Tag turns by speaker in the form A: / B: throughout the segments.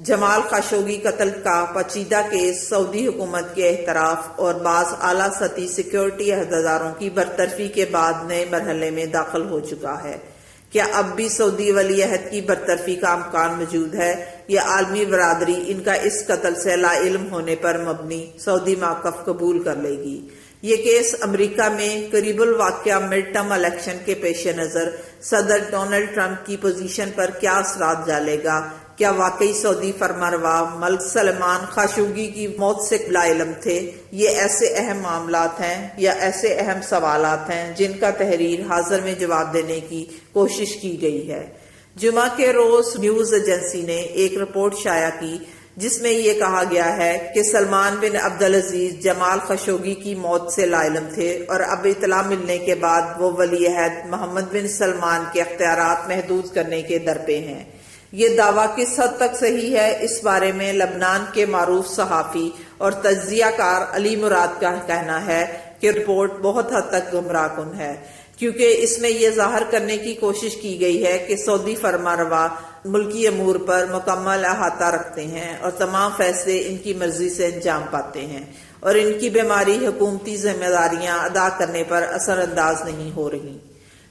A: Jamal Khashoggi قتل کا پیچیدہ کیس سعودی حکومت کے اعتراف اور بعض اعلیٰ سطحی سیکیورٹی عہدیداروں کی برطرفی کے بعد نئے مرحلے میں داخل ہو چکا ہے۔ کیا اب بھی سعودی ولی عہد کی برطرفی کا امکان موجود ہے یا عالمی برادری ان کا اس قتل سے لا علم ہونے پر مبنی سعودی موقف قبول کر لے گی؟ یہ کیس امریکہ میں قریب الواقع مڈ ٹرم الیکشن کے پیش نظر صدر ڈونلڈ ٹرمپ کی پوزیشن پر کیا اثرات ڈالے گا؟ کیا واقعی سعودی فرمانروا ملک سلمان خاشقجی کی موت سے لا علم تھے؟ یہ ایسے اہم معاملات ہیں یا ایسے اہم سوالات ہیں جن کا تحریر حاضر میں جواب دینے کی کوشش کی گئی ہے۔ جمعہ کے روز نیوز ایجنسی نے ایک رپورٹ شائع کی جس میں یہ کہا گیا ہے کہ سلمان بن عبدالعزیز جمال خاشقجی کی موت سے لا علم تھے اور اب اطلاع ملنے کے بعد وہ ولی عہد محمد بن سلمان کے اختیارات محدود کرنے کے درپے ہیں۔ یہ دعویٰ کس حد تک صحیح ہے، اس بارے میں لبنان کے معروف صحافی اور تجزیہ کار علی مراد کا کہنا ہے کہ رپورٹ بہت حد تک گمراہ کن ہے، کیونکہ اس میں یہ ظاہر کرنے کی کوشش کی گئی ہے کہ سعودی فرمانروا ملکی امور پر مکمل احاطہ رکھتے ہیں اور تمام فیصلے ان کی مرضی سے انجام پاتے ہیں اور ان کی بیماری حکومتی ذمہ داریاں ادا کرنے پر اثر انداز نہیں ہو رہی۔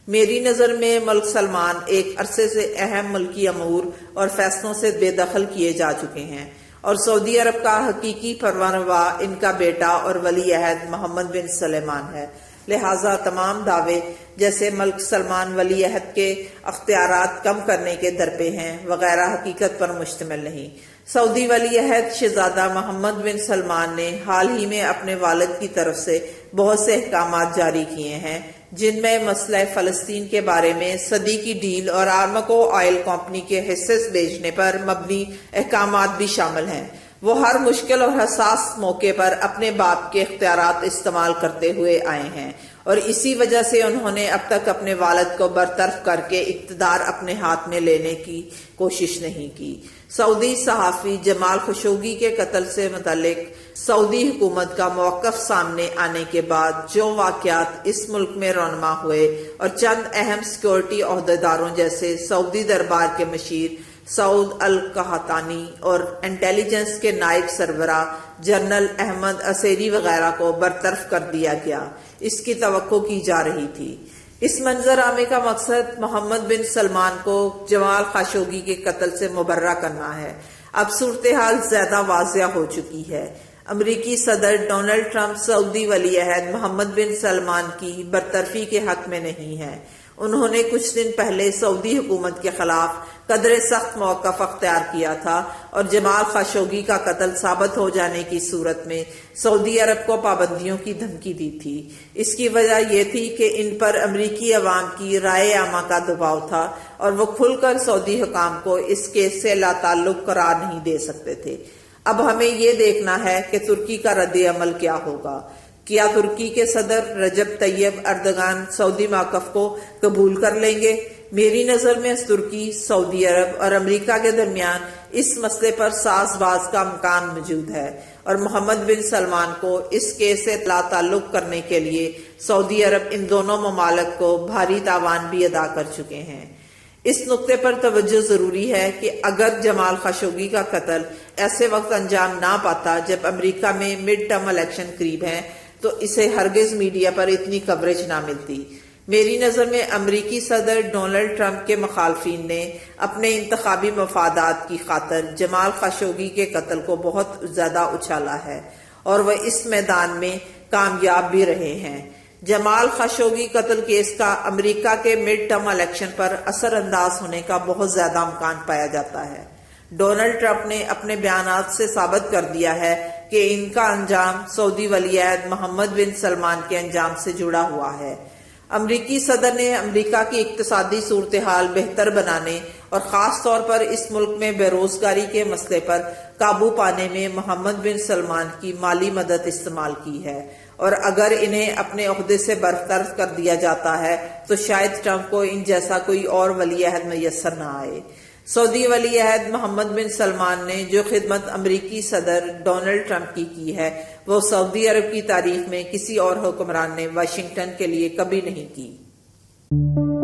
A: میری نظر میں ملک سلمان ایک عرصے سے اہم ملکی امور اور فیصلوں سے بے دخل کیے جا چکے ہیں اور سعودی عرب کا حقیقی فرمانروا ان کا بیٹا اور ولی عہد محمد بن سلمان ہے، لہٰذا تمام دعوے جیسے ملک سلمان ولی عہد کے اختیارات کم کرنے کے درپے ہیں وغیرہ حقیقت پر مشتمل نہیں۔ سعودی ولی عہد شہزادہ محمد بن سلمان نے حال ہی میں اپنے والد کی طرف سے بہت سے احکامات جاری کیے ہیں جن میں مسئلہ فلسطین کے بارے میں صدی کی ڈیل اور آرامکو آئل کمپنی کے حصے بیچنے پر مبنی احکامات بھی شامل ہیں۔ وہ ہر مشکل اور حساس موقع پر اپنے باپ کے اختیارات استعمال کرتے ہوئے آئے ہیں اور اسی وجہ سے انہوں نے اب تک اپنے والد کو برطرف کر کے اقتدار اپنے ہاتھ میں لینے کی کوشش نہیں کی۔ سعودی صحافی جمال خاشقجی کے قتل سے متعلق سعودی حکومت کا موقف سامنے آنے کے بعد جو واقعات اس ملک میں رونما ہوئے اور چند اہم سیکورٹی عہدیداروں جیسے سعودی دربار کے مشیر سعود القحطانی اور انٹیلیجنس کے نائب سربراہ جنرل احمد عسیری وغیرہ کو برطرف کر دیا گیا، اس کی توقع کی جا رہی تھی۔ اس منظر عامے کا مقصد محمد بن سلمان کو جمال خاشقجی کے قتل سے مبرہ کرنا ہے۔ اب صورتحال زیادہ واضح ہو چکی ہے۔ امریکی صدر ڈونلڈ ٹرمپ سعودی ولی عہد محمد بن سلمان کی برطرفی کے حق میں نہیں ہے۔ انہوں نے کچھ دن پہلے سعودی حکومت کے خلاف قدرے سخت موقف اختیار کیا تھا اور جمال خاشقجی کا قتل ثابت ہو جانے کی صورت میں سعودی عرب کو پابندیوں کی دھمکی دی تھی۔ اس کی وجہ یہ تھی کہ ان پر امریکی عوام کی رائے عامہ کا دباؤ تھا اور وہ کھل کر سعودی حکام کو اس کیس سے لا تعلق قرار نہیں دے سکتے تھے۔ اب ہمیں یہ دیکھنا ہے کہ ترکی کا رد عمل کیا ہوگا۔ کیا ترکی کے صدر رجب طیب اردگان سعودی موقف کو قبول کر لیں گے؟ میری نظر میں ترکی، سعودی عرب اور امریکہ کے درمیان اس مسئلے پر ساز باز کا امکان موجود ہے اور محمد بن سلمان کو اس کیس سے لا تعلق کرنے کے لیے سعودی عرب ان دونوں ممالک کو بھاری تاوان بھی ادا کر چکے ہیں۔ اس نقطے پر توجہ ضروری ہے کہ اگر جمال خاشقجی کا قتل ایسے وقت انجام نہ پاتا جب امریکہ میں مڈ ٹرم الیکشن قریب ہیں تو اسے ہرگز میڈیا پر اتنی کوریج نہ ملتی۔ میری نظر میں امریکی صدر ڈونلڈ ٹرمپ کے مخالفین نے اپنے انتخابی مفادات کی خاطر جمال خاشقجی کے قتل کو بہت زیادہ اچھالا ہے اور وہ اس میدان میں کامیاب بھی رہے ہیں۔ جمال خاشقجی قتل کیس کا امریکہ کے مڈ ٹرم الیکشن پر اثر انداز ہونے کا بہت زیادہ امکان پایا جاتا ہے۔ ڈونلڈ ٹرمپ نے اپنے بیانات سے ثابت کر دیا ہے کہ ان کا انجام سعودی ولی عہد محمد بن سلمان کے انجام سے جڑا ہوا ہے۔ امریکی صدر نے امریکہ کی اقتصادی صورتحال بہتر بنانے اور خاص طور پر اس ملک میں بے روزگاری کے مسئلے پر قابو پانے میں محمد بن سلمان کی مالی مدد استعمال کی ہے اور اگر انہیں اپنے عہدے سے برطرف کر دیا جاتا ہے تو شاید ٹرمپ کو ان جیسا کوئی اور ولی عہد میسر نہ آئے۔ سعودی ولی عہد محمد بن سلمان نے جو خدمت امریکی صدر ڈونلڈ ٹرمپ کی ہے وہ سعودی عرب کی تاریخ میں کسی اور حکمران نے واشنگٹن کے لیے کبھی نہیں کی۔